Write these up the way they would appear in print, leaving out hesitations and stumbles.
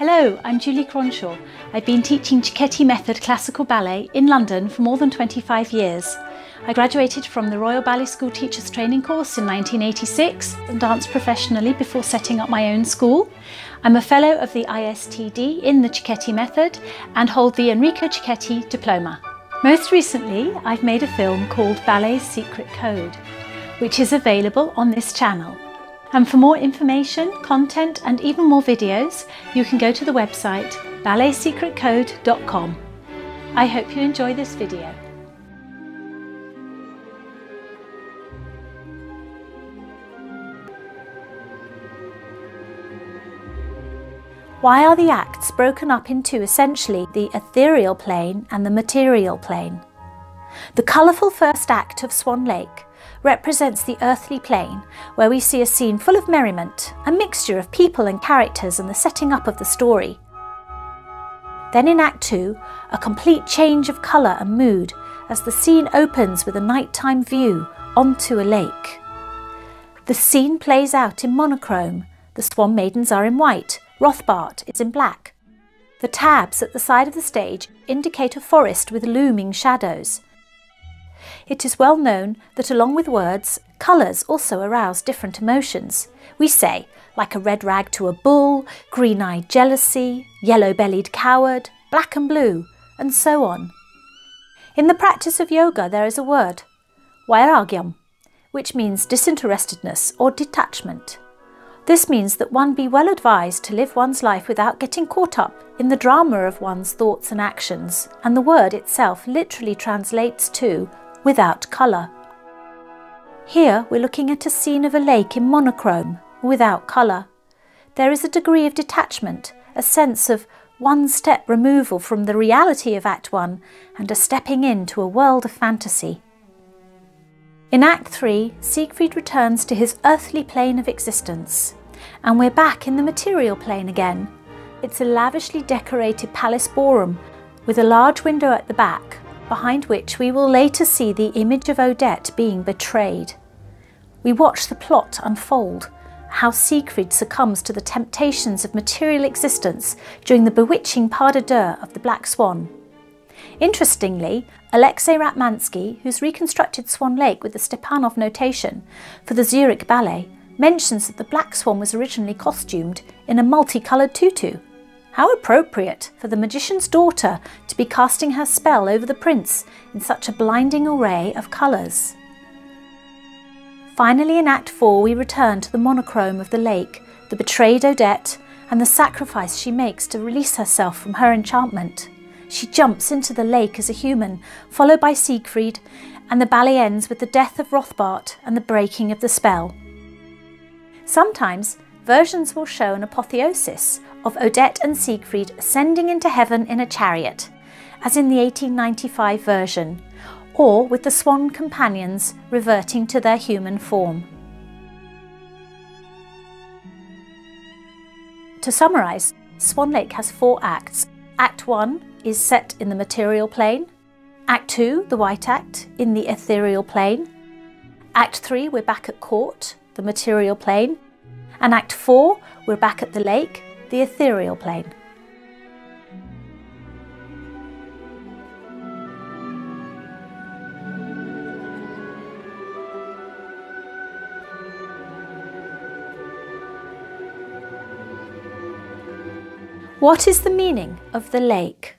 Hello, I'm Julie Cronshaw. I've been teaching Cecchetti Method classical ballet in London for more than 25 years. I graduated from the Royal Ballet School Teachers Training course in 1986 and danced professionally before setting up my own school. I'm a fellow of the ISTD in the Cecchetti Method and hold the Enrico Cecchetti diploma. Most recently, I've made a film called Ballet's Secret Code, which is available on this channel. And for more information, content and even more videos, you can go to the website balletsecretcode.com. I hope you enjoy this video. Why are the acts broken up into essentially the ethereal plane and the material plane? The colourful first act of Swan Lake represents the earthly plane, where we see a scene full of merriment, a mixture of people and characters and the setting up of the story. Then in Act 2, a complete change of colour and mood as the scene opens with a nighttime view onto a lake. The scene plays out in monochrome. The Swan Maidens are in white, Rothbart is in black. The tabs at the side of the stage indicate a forest with looming shadows. It is well known that along with words, colours also arouse different emotions. We say, like a red rag to a bull, green-eyed jealousy, yellow-bellied coward, black and blue, and so on. In the practice of yoga there is a word, vairagyam, which means disinterestedness or detachment. This means that one be well advised to live one's life without getting caught up in the drama of one's thoughts and actions, and the word itself literally translates to without colour. Here we're looking at a scene of a lake in monochrome, without colour. There is a degree of detachment, a sense of one step removal from the reality of Act 1 and a stepping into a world of fantasy. In Act 3, Siegfried returns to his earthly plane of existence, and we're back in the material plane again. It's a lavishly decorated palace ballroom with a large window at the back, behind which we will later see the image of Odette being betrayed. We watch the plot unfold, how Siegfried succumbs to the temptations of material existence during the bewitching pas de deux of the Black Swan. Interestingly, Alexei Ratmansky, who's reconstructed Swan Lake with the Stepanov notation for the Zurich Ballet, mentions that the Black Swan was originally costumed in a multicoloured tutu. How appropriate for the magician's daughter to be casting her spell over the prince in such a blinding array of colours. Finally, in Act 4, we return to the monochrome of the lake, the betrayed Odette, and the sacrifice she makes to release herself from her enchantment. She jumps into the lake as a human, followed by Siegfried, and the ballet ends with the death of Rothbart and the breaking of the spell. Sometimes, versions will show an apotheosis of Odette and Siegfried ascending into heaven in a chariot, as in the 1895 version, or with the swan companions reverting to their human form. To summarise, Swan Lake has 4 acts. Act 1 is set in the material plane. Act 2, the White Act, in the ethereal plane. Act 3, we're back at court, the material plane. And Act 4, we're back at the lake, the ethereal plane. What is the meaning of the lake?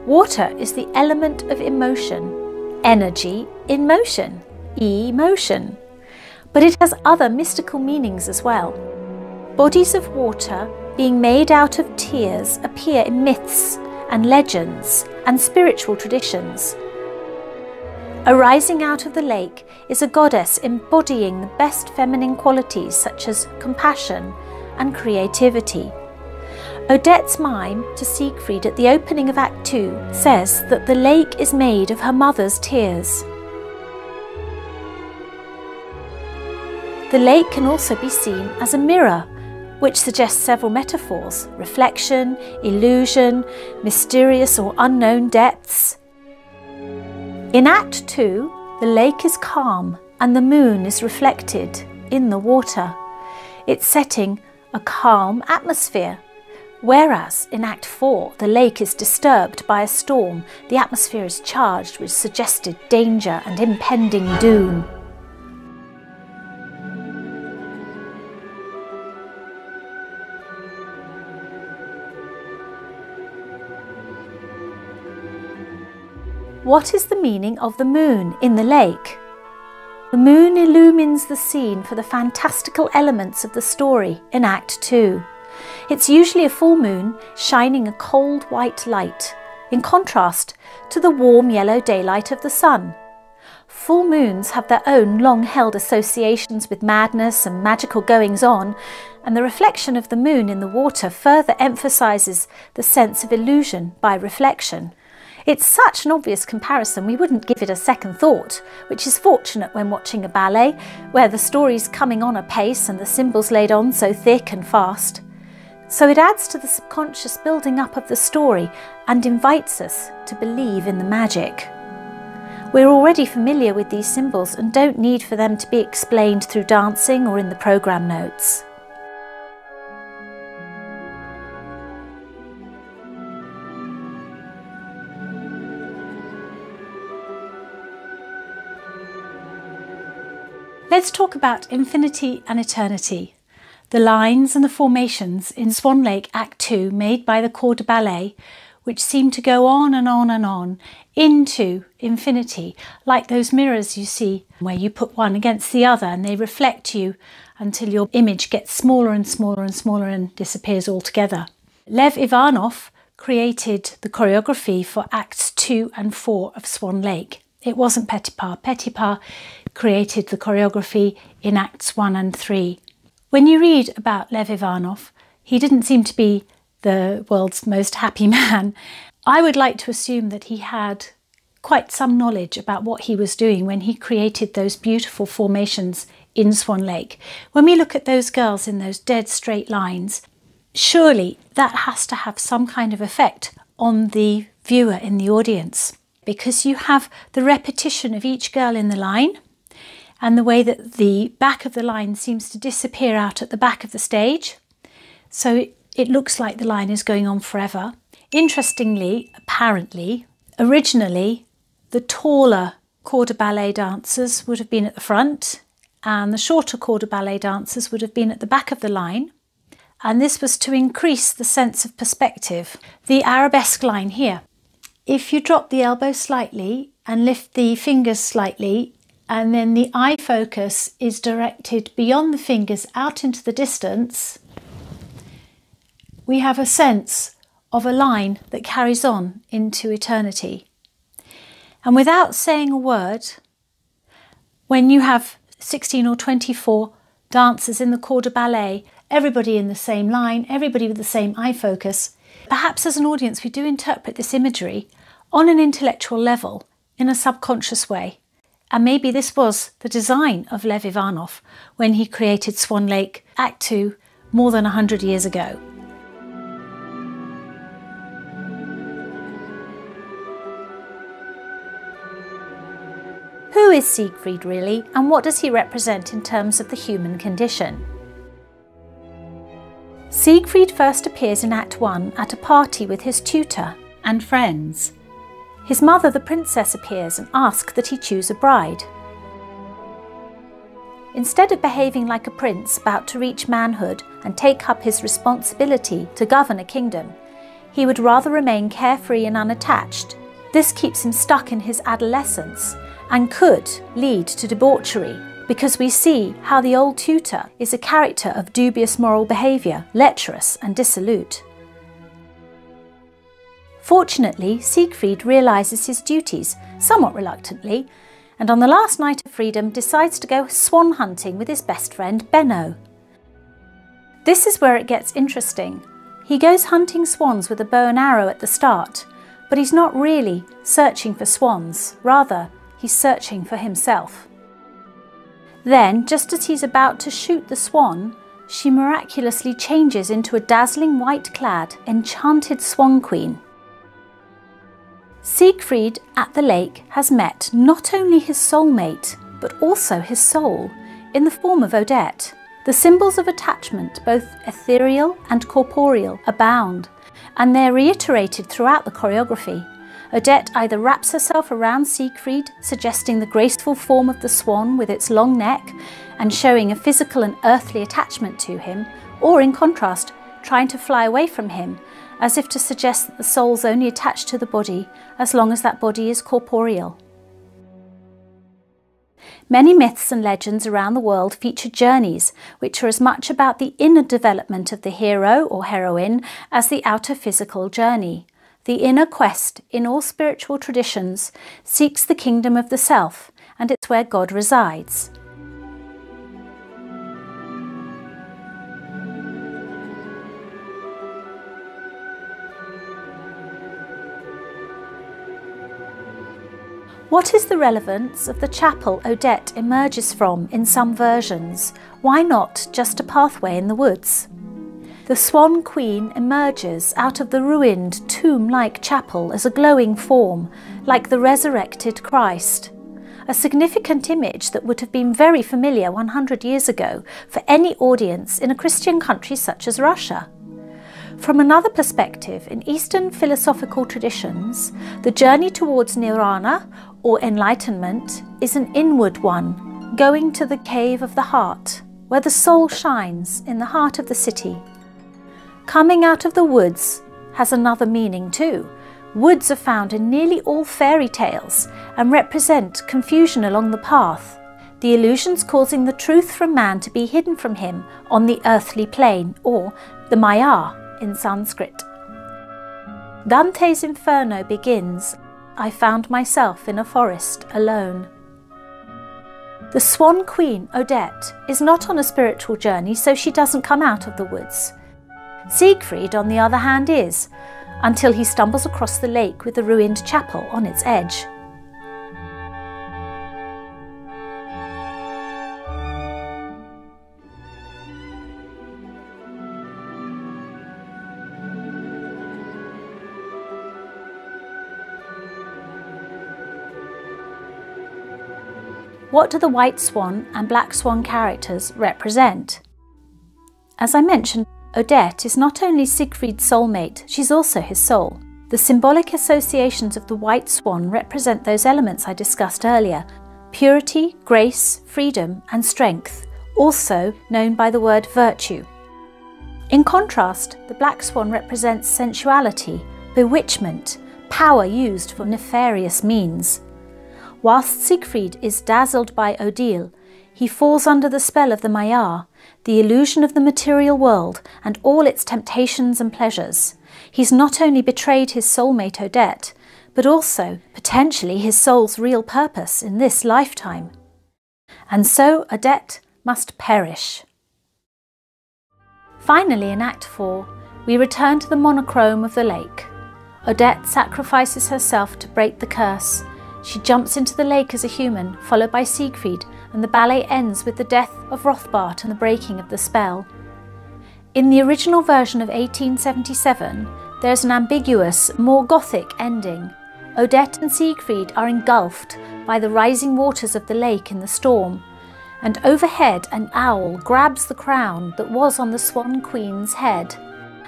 Water is the element of emotion, energy in motion, emotion. But it has other mystical meanings as well. Bodies of water being made out of tears appear in myths and legends and spiritual traditions. Arising out of the lake is a goddess embodying the best feminine qualities such as compassion and creativity. Odette's mime to Siegfried at the opening of Act 2 says that the lake is made of her mother's tears. The lake can also be seen as a mirror, which suggests several metaphors: reflection, illusion, mysterious or unknown depths. In Act 2, the lake is calm and the moon is reflected in the water. It's setting a calm atmosphere Whereas in Act 4, the lake is disturbed by a storm, the atmosphere is charged with suggested danger and impending doom. What is the meaning of the moon in the lake? The moon illumines the scene for the fantastical elements of the story in Act 2. It's usually a full moon shining a cold white light, in contrast to the warm yellow daylight of the sun. Full moons have their own long-held associations with madness and magical goings-on, and the reflection of the moon in the water further emphasises the sense of illusion by reflection. It's such an obvious comparison we wouldn't give it a second thought, which is fortunate when watching a ballet, where the story's coming on apace and the symbols laid on so thick and fast. So it adds to the subconscious building up of the story and invites us to believe in the magic. We're already familiar with these symbols and don't need for them to be explained through dancing or in the programme notes. Let's talk about infinity and eternity. The lines and the formations in Swan Lake Act 2 made by the corps de ballet, which seem to go on and on and on into infinity, like those mirrors you see where you put one against the other and they reflect you until your image gets smaller and smaller and smaller and disappears altogether. Lev Ivanov created the choreography for Acts 2 and 4 of Swan Lake. It wasn't Petipa. Petipa created the choreography in Acts 1 and 3. When you read about Lev Ivanov, he didn't seem to be the world's most happy man. I would like to assume that he had quite some knowledge about what he was doing when he created those beautiful formations in Swan Lake. When we look at those girls in those dead straight lines, surely that has to have some kind of effect on the viewer in the audience, because you have the repetition of each girl in the line and the way that the back of the line seems to disappear out at the back of the stage. So it looks like the line is going on forever. Interestingly, apparently, originally, the taller corps de ballet dancers would have been at the front and the shorter corps de ballet dancers would have been at the back of the line. And this was to increase the sense of perspective. The arabesque line here. If you drop the elbow slightly and lift the fingers slightly, and then the eye focus is directed beyond the fingers out into the distance, we have a sense of a line that carries on into eternity. And without saying a word, when you have 16 or 24 dancers in the corps de ballet, everybody in the same line, everybody with the same eye focus, perhaps as an audience we do interpret this imagery on an intellectual level in a subconscious way. And maybe this was the design of Lev Ivanov when he created Swan Lake Act 2 more than 100 years ago. Who is Siegfried really, and what does he represent in terms of the human condition? Siegfried first appears in Act 1 at a party with his tutor and friends. His mother, the princess, appears and asks that he choose a bride. Instead of behaving like a prince about to reach manhood and take up his responsibility to govern a kingdom, he would rather remain carefree and unattached. This keeps him stuck in his adolescence and could lead to debauchery, because we see how the old tutor is a character of dubious moral behaviour, lecherous and dissolute. Fortunately, Siegfried realises his duties, somewhat reluctantly, and on the last night of freedom decides to go swan hunting with his best friend Benno. This is where it gets interesting. He goes hunting swans with a bow and arrow at the start, but he's not really searching for swans, rather he's searching for himself. Then, just as he's about to shoot the swan, she miraculously changes into a dazzling white-clad, enchanted swan queen. Siegfried at the lake has met not only his soulmate, but also his soul, in the form of Odette. The symbols of attachment, both ethereal and corporeal, abound, and they're reiterated throughout the choreography. Odette either wraps herself around Siegfried, suggesting the graceful form of the swan with its long neck and showing a physical and earthly attachment to him, or in contrast, trying to fly away from him, as if to suggest that the soul's only attached to the body as long as that body is corporeal. Many myths and legends around the world feature journeys which are as much about the inner development of the hero or heroine as the outer physical journey. The inner quest, in all spiritual traditions, seeks the kingdom of the self, and it's where God resides. What is the relevance of the chapel Odette emerges from in some versions? Why not just a pathway in the woods? The Swan Queen emerges out of the ruined tomb-like chapel as a glowing form, like the resurrected Christ. A significant image that would have been very familiar 100 years ago for any audience in a Christian country such as Russia. From another perspective, in Eastern philosophical traditions, the journey towards nirvana, or enlightenment, is an inward one, going to the cave of the heart, where the soul shines in the heart of the city. Coming out of the woods has another meaning too. Woods are found in nearly all fairy tales and represent confusion along the path, the illusions causing the truth from man to be hidden from him on the earthly plane, or the Maya in Sanskrit. Dante's Inferno begins, "I found myself in a forest alone." The Swan Queen, Odette, is not on a spiritual journey, so she doesn't come out of the woods. Siegfried, on the other hand, is, until he stumbles across the lake with the ruined chapel on its edge. What do the White Swan and Black Swan characters represent? As I mentioned, Odette is not only Siegfried's soulmate, she's also his soul. The symbolic associations of the White Swan represent those elements I discussed earlier: purity, grace, freedom, and strength, also known by the word virtue. In contrast, the Black Swan represents sensuality, bewitchment, power used for nefarious means. Whilst Siegfried is dazzled by Odile, he falls under the spell of the Maya, the illusion of the material world and all its temptations and pleasures. He's not only betrayed his soulmate Odette, but also, potentially, his soul's real purpose in this lifetime. And so Odette must perish. Finally, in Act 4, we return to the monochrome of the lake. Odette sacrifices herself to break the curse. She jumps into the lake as a human, followed by Siegfried, and the ballet ends with the death of Rothbart and the breaking of the spell. In the original version of 1877, there's an ambiguous, more Gothic ending. Odette and Siegfried are engulfed by the rising waters of the lake in the storm, and overhead an owl grabs the crown that was on the Swan Queen's head.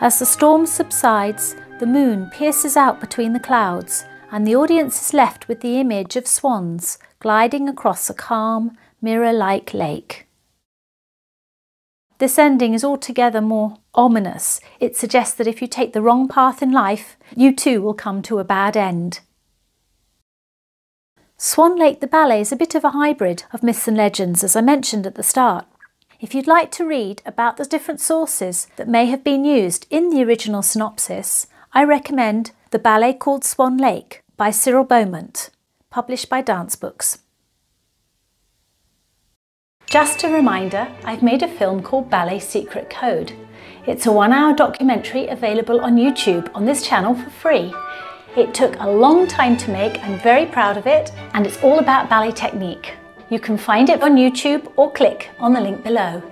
As the storm subsides, the moon pierces out between the clouds, and the audience is left with the image of swans gliding across a calm, mirror-like lake. This ending is altogether more ominous. It suggests that if you take the wrong path in life, you too will come to a bad end. Swan Lake the Ballet is a bit of a hybrid of myths and legends, as I mentioned at the start. If you'd like to read about the different sources that may have been used in the original synopsis, I recommend The Ballet Called Swan Lake by Cyril Beaumont, published by Dance Books. Just a reminder, I've made a film called Ballet Secret Code. It's a 1-hour documentary available on YouTube on this channel for free. It took a long time to make, I'm very proud of it, and it's all about ballet technique. You can find it on YouTube or click on the link below.